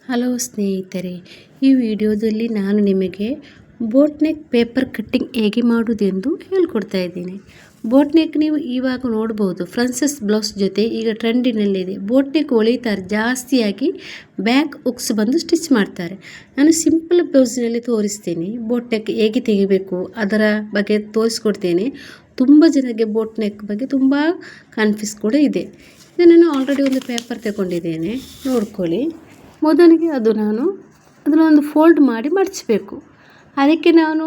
Hello ಸ್ನೇಹಿತರೆ, ಈ ವಿಡಿಯೋದಲ್ಲಿ ನಾನು ನಿಮಗೆ ಬೋಟ್ ನೆಕ್ ಪೇಪರ್ ಕಟ್ಟಿಂಗ್ ಹೇಗೆ ಮಾಡುವುದೆಂದು ಹೇಳ್ಕೊಡ್ತಾ ಇದ್ದೀನಿ. ಬೋಟ್ ನೆಕ್ ನೀವು ಇವಾಗ ನೋಡ್ಬೋದು, ಫ್ರಾನ್ಸಸ್ ಬ್ಲೌಸ್ ಜೊತೆ ಈಗ ಟ್ರೆಂಡಿನಲ್ಲಿದೆ. ಬೋಟ್ ನೆಕ್ ಹೊಲಿತಾರೆ, ಜಾಸ್ತಿಯಾಗಿ ಬ್ಯಾಕ್ ಹುಕ್ಸ್ ಬಂದು ಸ್ಟಿಚ್ ಮಾಡ್ತಾರೆ. ನಾನು ಸಿಂಪಲ್ ಬ್ಲೌಸ್ನಲ್ಲಿ ತೋರಿಸ್ತೀನಿ ಬೋಟ್ ನೆಕ್ ಹೇಗೆ ತೆಗಿಬೇಕು, ಅದರ ಬಗ್ಗೆ ತೋರಿಸ್ಕೊಡ್ತೇನೆ. ತುಂಬ ಜನಕ್ಕೆ ಬೋಟ್ ನೆಕ್ ಬಗ್ಗೆ ತುಂಬ ಕನ್ಫ್ಯೂಸ್ ಕೂಡ ಇದೆ. ಇದು ನಾನು ಆಲ್ರೆಡಿ ಒಂದು ಪೇಪರ್ ತಗೊಂಡಿದ್ದೇನೆ, ನೋಡ್ಕೊಳ್ಳಿ. ಮೊದಲಿಗೆ ಅದನ್ನು ಫೋಲ್ಡ್ ಮಾಡಿ ಮಡಚಬೇಕು. ಅದಕ್ಕೆ ನಾನು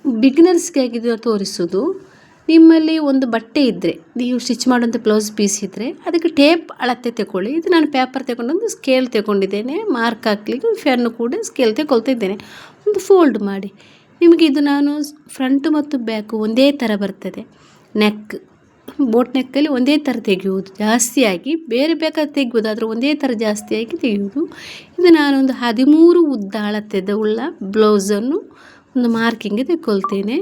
ಬಿಗಿನರ್ಸ್ಗೆ ಇದನ್ನು ತೋರಿಸೋದು. ನಿಮ್ಮಲ್ಲಿ ಒಂದು ಬಟ್ಟೆ ಇದ್ದರೆ, ನೀವು ಸ್ಟಿಚ್ ಮಾಡುವಂಥ ಬ್ಲೌಸ್ ಪೀಸ್ ಇದ್ದರೆ ಅದಕ್ಕೆ ಟೇಪ್ ಅಳತೆ ತಗೊಳ್ಳಿ. ಇದು ನಾನು ಪೇಪರ್ ತಗೊಂಡು ಸ್ಕೇಲ್ ತಗೊಂಡಿದ್ದೇನೆ, ಮಾರ್ಕ್ ಹಾಕಲಿಕ್ಕೆ ಫೆನ್ನು ಕೂಡ ಸ್ಕೇಲ್ ತಗೊಳ್ತಾ ಇದ್ದೇನೆ. ಒಂದು ಫೋಲ್ಡ್ ಮಾಡಿ. ನಿಮಗೆ ಇದು ನಾನು ಫ್ರಂಟು ಮತ್ತು ಬ್ಯಾಕು ಒಂದೇ ಥರ ಬರ್ತದೆ. ನೆಕ್ ಬೋಟ್ ನೆಕ್ಕಲ್ಲಿ ಒಂದೇ ಥರ ತೆಗೆಯುವುದು, ಜಾಸ್ತಿಯಾಗಿ ಬೇರೆ ಬೇಕಾದ್ರೆ ತೆಗೆಯುವುದು, ಆದರೆ ಒಂದೇ ಥರ ಜಾಸ್ತಿಯಾಗಿ ತೆಗೆಯುವುದು. ಇದು ನಾನೊಂದು 13 ಉದ್ದ ಅಳತೆದ ಉಳ್ಳ ಬ್ಲೌಸನ್ನು ಒಂದು ಮಾರ್ಕಿಂಗ್ಗೆ ತೆಗೊಳ್ತೇನೆ.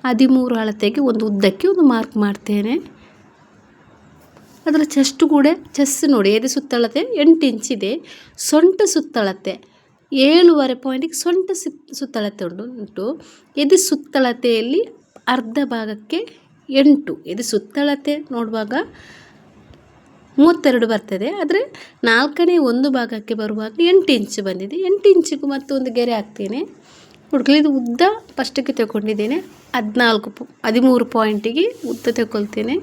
13 ಅಳತೆಗೆ ಒಂದು ಉದ್ದಕ್ಕೆ ಒಂದು ಮಾರ್ಕ್ ಮಾಡ್ತೇನೆ. ಅದರ ಚೆಸ್ಟ್ ನೋಡಿ, ಎದೆ ಸುತ್ತಳತೆ 8 ಇಂಚಿದೆ. ಸೊಂಟ ಸುತ್ತಳತೆ 7.5 ಪಾಯಿಂಟಿಗೆ ಸೊಂಟ ಸುತ್ತಳತೆ ಉಂಟು. ಎದೆ ಸುತ್ತಳತೆಯಲ್ಲಿ ಅರ್ಧ ಭಾಗಕ್ಕೆ 8. ಇದು ಸುತ್ತಳತೆ ನೋಡುವಾಗ 32 ಬರ್ತದೆ, ಆದರೆ 4ನೇ ಒಂದು ಭಾಗಕ್ಕೆ ಬರುವಾಗ 8 ಇಂಚು ಬಂದಿದೆ. 8 ಇಂಚಿಗೂ ಮತ್ತೊಂದು ಗೆರೆ ಹಾಕ್ತೇನೆ. ನೋಡ್ಕೊಳ್ಳಿ, ಇದು ಉದ್ದ ಫಸ್ಟಿಗೆ ತಗೊಂಡಿದ್ದೇನೆ. 13 ಪಾಯಿಂಟಿಗೆ ಉದ್ದ ತಗೊಳ್ತೇನೆ.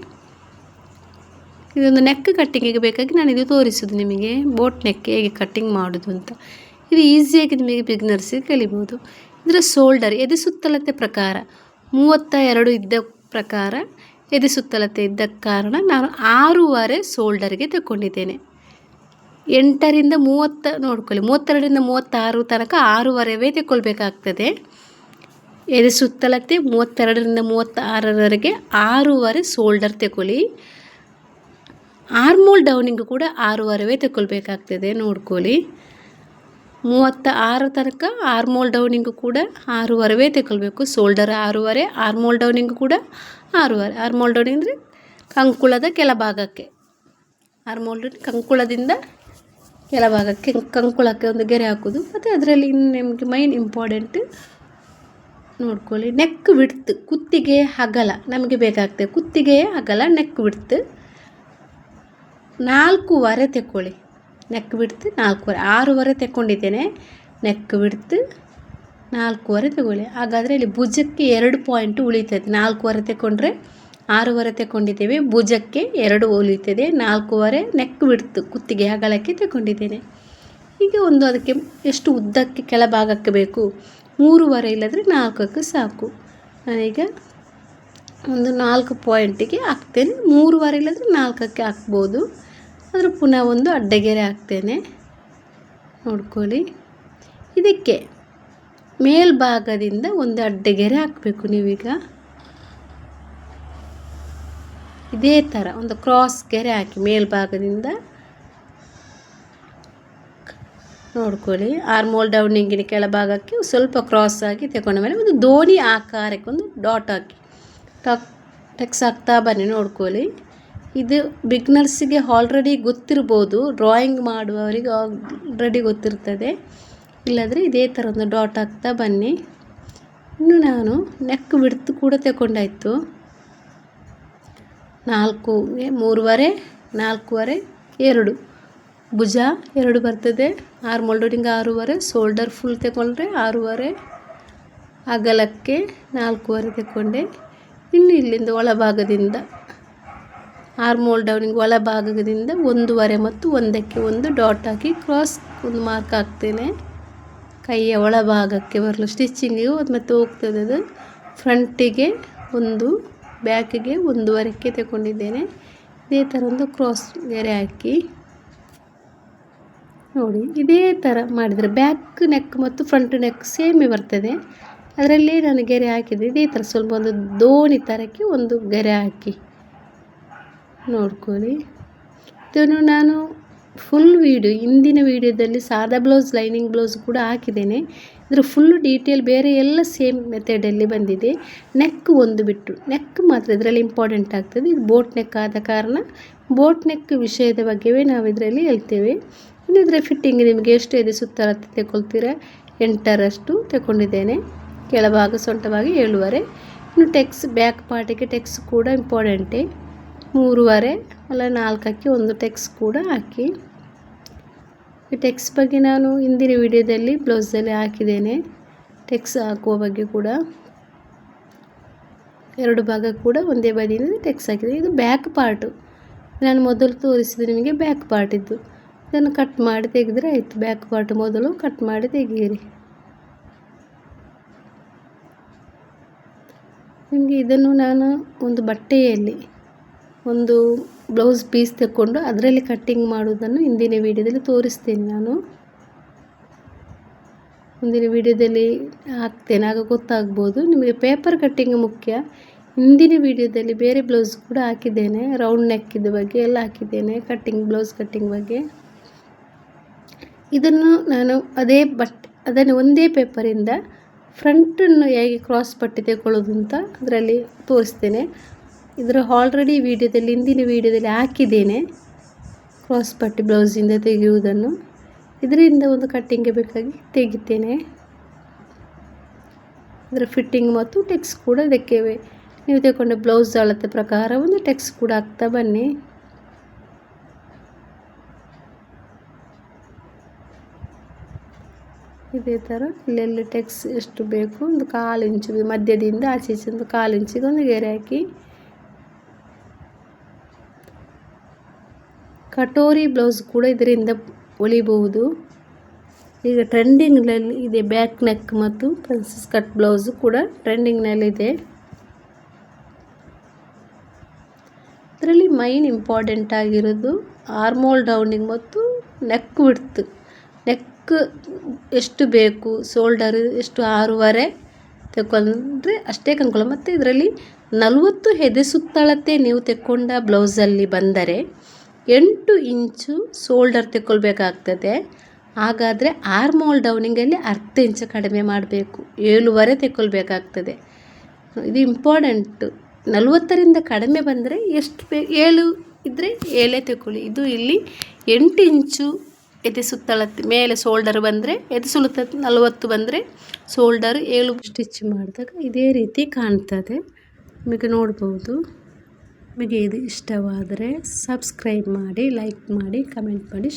ಇದೊಂದು ನೆಕ್ ಕಟ್ಟಿಂಗಿಗೆ ಬೇಕಾಗಿ ನಾನು ಇದು ತೋರಿಸೋದು ನಿಮಗೆ, ಬೋಟ್ ನೆಕ್ ಹೇಗೆ ಕಟ್ಟಿಂಗ್ ಮಾಡೋದು ಅಂತ. ಇದು ಈಸಿಯಾಗಿ ನಿಮಗೆ ಬಿಗ್ನರ್ಸಿಗೆ ಕಲಿಬೋದು. ಇದರ ಶೋಲ್ಡರ್ ಎದೆ ಸುತ್ತಳತೆ ಪ್ರಕಾರ 32 ಇದ್ದ ಪ್ರಕಾರ ಎದೆ ಸುತ್ತಳತೆ ಇದ್ದ ಕಾರಣ ನಾನು 6.5 ಶೋಲ್ಡರ್ಗೆ ತಗೊಂಡಿದ್ದೇನೆ. 8ರಿಂದ 30 ನೋಡ್ಕೊಳ್ಳಿ, 32ರಿಂದ 36 ತನಕ 6.5 ತಗೊಳ್ಬೇಕಾಗ್ತದೆ. ಎದೆ ಸುತ್ತಳತೆ 32ರಿಂದ 36ರವರೆಗೆ 6.5 ಶೋಲ್ಡರ್ ತಗೊಳ್ಳಿ. ಆರ್ಮೋಲ್ ಡೌನಿಂಗ್ ಕೂಡ 6.5 ತಗೊಳ್ಬೇಕಾಗ್ತದೆ. ನೋಡ್ಕೊಳ್ಳಿ, 36 ತನಕ ಆರ್ಮೋಲ್ ಡೌನಿಂಗು ಕೂಡ 6.5 ತಗೊಳ್ಬೇಕು. ಶೋಲ್ಡರ್ 6.5, ಆರ್ಮೋಲ್ ಡೌನಿಂಗು ಕೂಡ 6.5. ಆರ್ಮೋಲ್ ಡೌನಿಂಗ್ ಅಂದರೆ ಕಂಕುಳದ ಕೆಳಭಾಗಕ್ಕೆ, ಕಂಕುಳದಿಂದ ಕೆಳಭಾಗಕ್ಕೆ, ಕಂಕುಳಕ್ಕೆ ಒಂದು ಗೆರೆ ಹಾಕೋದು. ಮತ್ತು ಅದರಲ್ಲಿ ನಿಮಗೆ ಮೈನ್ ಇಂಪಾರ್ಟೆಂಟ್ ನೋಡ್ಕೊಳ್ಳಿ, ನೆಕ್ ವಿಡ್ತ್, ಕುತ್ತಿಗೆ ಅಗಲ ನಮಗೆ ಬೇಕಾಗ್ತದೆ. ಕುತ್ತಿಗೆಯ ಅಗಲ ನೆಕ್ ವಿಡ್ತ್ 4.5 ತಗೊಳ್ಳಿ. ನೆಕ್ ಬಿಡ್ತು 4.5, 6.5 ತಗೊಂಡಿದ್ದೇನೆ. ನೆಕ್ ಬಿಡ್ತು 4.5 ತಗೊಳ್ಳಿ. ಹಾಗಾದರೆ ಇಲ್ಲಿ ಭುಜಕ್ಕೆ 2 ಪಾಯಿಂಟ್ ಉಳಿತದೆ. 4.5 ತಗೊಂಡ್ರೆ 6.5 ತಗೊಂಡಿದ್ದೇವೆ, ಭುಜಕ್ಕೆ 2 ಉಳಿತದೆ. 4.5 ನೆಕ್ ಬಿಡ್ತು ಕುತ್ತಿಗೆ ಅಗಲಕ್ಕೆ ತಗೊಂಡಿದ್ದೇನೆ. ಈಗ ಒಂದು ಅದಕ್ಕೆ ಎಷ್ಟು ಉದ್ದಕ್ಕೆ ಕೆಳಭಾಗಕ್ಕೆ ಬೇಕು, 3.5 ಇಲ್ಲದ್ರೆ 4ಕ್ಕೆ ಸಾಕು. ನಾನೀಗ ಒಂದು 4 ಪಾಯಿಂಟಿಗೆ ಹಾಕ್ತೇನೆ. 3.5 ಇಲ್ಲದ್ರೆ 4ಕ್ಕೆ ಹಾಕ್ಬೋದು. ಅದರ ಪುನಃ ಒಂದು ಅಡ್ಡಗೆರೆ ಹಾಕ್ತೇನೆ. ನೋಡ್ಕೊಳ್ಳಿ, ಇದಕ್ಕೆ ಮೇಲ್ಭಾಗದಿಂದ ಒಂದು ಅಡ್ಡಗೆರೆ ಹಾಕಬೇಕು. ನೀವೀಗ ಇದೇ ಥರ ಒಂದು ಕ್ರಾಸ್ ಗೆರೆ ಹಾಕಿ ಮೇಲ್ಭಾಗದಿಂದ ನೋಡ್ಕೊಳ್ಳಿ. ಆರ್ಮೋಲ್ ಡೌನಿಂಗಿನ ಕೆಳಭಾಗಕ್ಕೆ ಸ್ವಲ್ಪ ಕ್ರಾಸ್ ಆಗಿ ತಗೊಂಡ ಮೇಲೆ ಒಂದು ದೋಣಿ ಆಕಾರಕ್ಕೆ ಒಂದು ಡಾಟ್ ಹಾಕಿ ಟೆಕ್ಸ್ ಹಾಕ್ತಾ ಬನ್ನಿ. ನೋಡ್ಕೊಳ್ಳಿ, ಇದು ಬಿಗ್ನರ್ಸಿಗೆ ಆಲ್ರೆಡಿ ಗೊತ್ತಿರ್ಬೋದು, ಡ್ರಾಯಿಂಗ್ ಮಾಡುವವರಿಗೆ ಆಲ್ರೆಡಿ ಗೊತ್ತಿರ್ತದೆ. ಇಲ್ಲಾಂದರೆ ಇದೇ ಥರ ಒಂದು ಡಾಟ್ ಹಾಕ್ತಾ ಬನ್ನಿ. ಇನ್ನು ನಾನು ನೆಕ್ ಬಿಡ್ತು ಕೂಡ ತಗೊಂಡಾಯಿತು. 4ಗೆ 3.5, 4.5, 2 ಭುಜ 2 ಬರ್ತದೆ. ಆರ್ಮೋಲ್ ಡೌನಿಂಗ್ 6.5, ಶೋಲ್ಡರ್ ಫುಲ್ ತಗೊಂಡ್ರೆ 6.5, ಅಗಲಕ್ಕೆ 4.5 ತಗೊಂಡೆ. ಇನ್ನು ಇಲ್ಲಿಂದ ಒಳಭಾಗದಿಂದ ಆರ್ಮೋಲ್ ಡೌನಿಂಗ್ ಒಳಭಾಗದಿಂದ 1.5 ಮತ್ತು 1ಕ್ಕೆ ಒಂದು ಡಾಟ್ ಹಾಕಿ ಕ್ರಾಸ್ ಒಂದು ಮಾರ್ಕ್ ಹಾಕ್ತೇನೆ. ಕೈಯ ಒಳಭಾಗಕ್ಕೆ ಬರಲು ಸ್ಟಿಚಿಂಗಿಗೆ ಮತ್ತು ಹೋಗ್ತದೆ. ಅದು ಫ್ರಂಟಿಗೆ 1, ಬ್ಯಾಕಿಗೆ 1.5ಕ್ಕೆ ತಗೊಂಡಿದ್ದೇನೆ. ಇದೇ ಥರ ಒಂದು ಕ್ರಾಸ್ ಗೆರೆ ಹಾಕಿ ನೋಡಿ. ಇದೇ ಥರ ಮಾಡಿದರೆ ಬ್ಯಾಕ್ ನೆಕ್ ಮತ್ತು ಫ್ರಂಟ್ ನೆಕ್ ಸೇಮೇ ಬರ್ತದೆ. ಅದರಲ್ಲಿ ನಾನು ಗೆರೆ ಹಾಕಿದೆ. ಇದೇ ಥರ ಸ್ವಲ್ಪ ಒಂದು ದೋಣಿ ಥರಕ್ಕೆ ಒಂದು ಗೆರೆ ಹಾಕಿ ನೋಡ್ಕೊಳ್ಳಿ. ಇದನ್ನು ನಾನು ಫುಲ್ ಹಿಂದಿನ ವೀಡಿಯೋದಲ್ಲಿ ಸಾದಾ ಬ್ಲೌಸ್, ಲೈನಿಂಗ್ ಬ್ಲೌಸ್ ಕೂಡ ಹಾಕಿದ್ದೇನೆ. ಇದರ ಫುಲ್ ಡೀಟೇಲ್ ಬೇರೆ ಎಲ್ಲ ಸೇಮ್ ಮೆಥಡಲ್ಲಿ ಬಂದಿದೆ. ನೆಕ್ ಒಂದು ಬಿಟ್ಟು, ನೆಕ್ ಮಾತ್ರ ಇದರಲ್ಲಿ ಇಂಪಾರ್ಟೆಂಟ್ ಆಗ್ತದೆ. ಇದು ಬೋಟ್ ನೆಕ್ ಆದ ಕಾರಣ ಬೋಟ್ ನೆಕ್ ವಿಷಯದ ಬಗ್ಗೆವೇ ನಾವು ಇದರಲ್ಲಿ ಹೇಳ್ತೇವೆ. ಇನ್ನಿದ್ರೆ ಫಿಟ್ಟಿಂಗ್ ನಿಮಗೆ ಎಷ್ಟು ಇದೆ ಸುತ್ತರ ತೆಗೊಳ್ತೀರಾ 8ರಷ್ಟು ತಗೊಂಡಿದ್ದೇನೆ. ಕೆಳಭಾಗ ಸೊಂಟವಾಗಿ 7.5. ಇನ್ನು ಟೆಕ್ಸ್ ಬ್ಯಾಕ್ ಪಾರ್ಟಿಗೆ ಟೆಕ್ಸ್ ಕೂಡ ಇಂಪಾರ್ಟೆಂಟೇ. 3.5 ಅಲ್ಲ 4ಕ್ಕೆ ಒಂದು ಟೆಕ್ಸ್ ಕೂಡ ಹಾಕಿ. ಈ ಟೆಕ್ಸ್ ಬಗ್ಗೆ ನಾನು ಹಿಂದಿನ ವಿಡಿಯೋದಲ್ಲಿ ಬ್ಲೌಸಲ್ಲಿ ಹಾಕಿದ್ದೇನೆ. ಟೆಕ್ಸ್ ಹಾಕುವ ಬಗ್ಗೆ ಕೂಡ 2 ಭಾಗ ಕೂಡ ಒಂದೇ ಬದಿಯಿಂದ ಟೆಕ್ಸ್ ಹಾಕಿದೆ. ಇದು ಬ್ಯಾಕ್ ಪಾರ್ಟು. ನಾನು ಮೊದಲು ತೋರಿಸಿದೆ ನಿಮಗೆ ಬ್ಯಾಕ್ ಪಾರ್ಟ್ ಇದ್ದು. ಇದನ್ನು ಕಟ್ ಮಾಡಿ ತೆಗೆದ್ರೆ ಆಯಿತು. ಬ್ಯಾಕ್ ಪಾರ್ಟ್ ಮೊದಲು ಕಟ್ ಮಾಡಿ ತೆಗೀರಿ. ನಿಮಗೆ ಇದನ್ನು ನಾನು ಒಂದು ಬಟ್ಟೆಯಲ್ಲಿ ಒಂದು ಬ್ಲೌಸ್ ಪೀಸ್ ತಗೊಂಡು ಅದರಲ್ಲಿ ಕಟ್ಟಿಂಗ್ ಮಾಡೋದನ್ನು ಹಿಂದಿನ ವಿಡಿಯೋದಲ್ಲಿ ತೋರಿಸ್ತೇನೆ. ನಾನು ಮುಂದಿನ ವಿಡಿಯೋದಲ್ಲಿ ಹಾಕ್ತೇನೆ, ಆಗ ಗೊತ್ತಾಗ್ಬೋದು. ನಿಮಗೆ ಪೇಪರ್ ಕಟ್ಟಿಂಗ್ ಮುಖ್ಯ. ಹಿಂದಿನ ವಿಡಿಯೋದಲ್ಲಿ ಬೇರೆ ಬ್ಲೌಸ್ ಕೂಡ ಹಾಕಿದ್ದೇನೆ, ರೌಂಡ್ ನೆಕ್ಕಿದ ಬಗ್ಗೆ ಎಲ್ಲ ಹಾಕಿದ್ದೇನೆ, ಕಟ್ಟಿಂಗ್ ಬ್ಲೌಸ್ ಕಟ್ಟಿಂಗ್ ಬಗ್ಗೆ. ಇದನ್ನು ನಾನು ಅದನ್ನು ಒಂದೇ ಪೇಪರಿಂದ ಫ್ರಂಟನ್ನು ಹೇಗೆ ಕ್ರಾಸ್ ಪಟ್ಟಿ ತೆಗೊಳ್ಳೋದು ಅಂತ ಅದರಲ್ಲಿ ತೋರಿಸ್ತೇನೆ. ಇದರ ಆಲ್ರೆಡಿ ವಿಡಿಯೋದಲ್ಲಿ ಹಿಂದಿನ ವಿಡಿಯೋದಲ್ಲಿ ಹಾಕಿದ್ದೇನೆ ಕ್ರಾಸ್ ಪಟ್ಟಿ ಬ್ಲೌಸಿಂದ ತೆಗೆಯುವುದನ್ನು. ಇದರಿಂದ ಒಂದು ಕಟ್ಟಿಂಗ್ಗೆ ಬೇಕಾಗಿ ತೆಗಿತೇನೆ. ಇದರ ಫಿಟ್ಟಿಂಗ್ ಮತ್ತು ಟೆಕ್ಸ್ ಕೂಡ ಇದಕ್ಕೆ ನೀವು ತೆಗೊಂಡ ಬ್ಲೌಸ್ ಅಳತೆ ಪ್ರಕಾರ ಒಂದು ಟೆಕ್ಸ್ ಕೂಡ ಹಾಕ್ತಾ ಬನ್ನಿ. ಇದೇ ಥರ ಇಲ್ಲೆಲ್ಲಿ ಟೆಕ್ಸ್ ಎಷ್ಟು ಬೇಕು ಒಂದು 1/4 ಇಂಚು ಮಧ್ಯದಿಂದ ಆಚೆ ಒಂದು 1/4 ಇಂಚಿಗೆ ಒಂದು ಗೆರೆ ಹಾಕಿ. ಕಟೋರಿ ಬ್ಲೌಸ್ ಕೂಡ ಇದರಿಂದ ಹೊಲಿಬಹುದು. ಈಗ ಟ್ರೆಂಡಿಂಗ್ನಲ್ಲಿ ಇದೆ ಬ್ಯಾಕ್ ನೆಕ್ ಮತ್ತು ಪ್ರಿನ್ಸೆಸ್ ಕಟ್ ಬ್ಲೌಸ್ ಕೂಡ ಟ್ರೆಂಡಿಂಗ್ನಲ್ಲಿದೆ. ಇದರಲ್ಲಿ ಮೈನ್ ಇಂಪಾರ್ಟೆಂಟ್ ಆಗಿರೋದು ಆರ್ಮೋಲ್ ಡೌನಿಂಗ್ ಮತ್ತು ನೆಕ್ ವಿಡ್ತ್. ನೆಕ್ ಎಷ್ಟು ಬೇಕು, ಶೋಲ್ಡರ್ ಎಷ್ಟು 6.5 ತಗೊಂಡ್ರೆ ಅಷ್ಟೇ ಕಂಕುಳ. ಮತ್ತು ಇದರಲ್ಲಿ 40 ಎದೆ ಸುತ್ತಳತೆ ನೀವು ತೆಕ್ಕೊಂಡ ಬ್ಲೌಸಲ್ಲಿ ಬಂದರೆ 8 ಇಂಚು ಶೋಲ್ಡರ್ ತೆಕ್ಕೊಳ್ಬೇಕಾಗ್ತದೆ. ಹಾಗಾದರೆ ಆರ್ಮೋಲ್ ಡೌನಿಂಗಲ್ಲಿ ಅರ್ಧ ಇಂಚು ಕಡಿಮೆ ಮಾಡಬೇಕು, 7.5 ತೆಕ್ಕೊಳ್ಬೇಕಾಗ್ತದೆ. ಇದು ಇಂಪಾರ್ಟೆಂಟು. 40ರಿಂದ ಕಡಿಮೆ ಬಂದರೆ ಎಷ್ಟು 7 ಇದ್ದರೆ 7 ತೆಕ್ಕೊಳ್ಳಿ. ಇದು ಇಲ್ಲಿ 8 ಇಂಚು ಎದೆ ಸುತ್ತಳತೆ ಮೇಲೆ ಶೋಲ್ಡರ್ ಬಂದರೆ ಎದೆ ಸುತ್ತಳತೆ 40 ಬಂದರೆ ಶೋಲ್ಡರ್ 7 ಸ್ಟಿಚ್ ಮಾಡಿದಾಗ ಇದೇ ರೀತಿ ಕಾಣ್ತದೆ. ನಿಮಗೆ ನೋಡ್ಬೋದು. ನಿಮಗೆ ಇದು ಇಷ್ಟವಾದರೆ ಸಬ್ಸ್ಕ್ರೈಬ್ ಮಾಡಿ, ಲೈಕ್ ಮಾಡಿ, ಕಮೆಂಟ್ ಮಾಡಿ.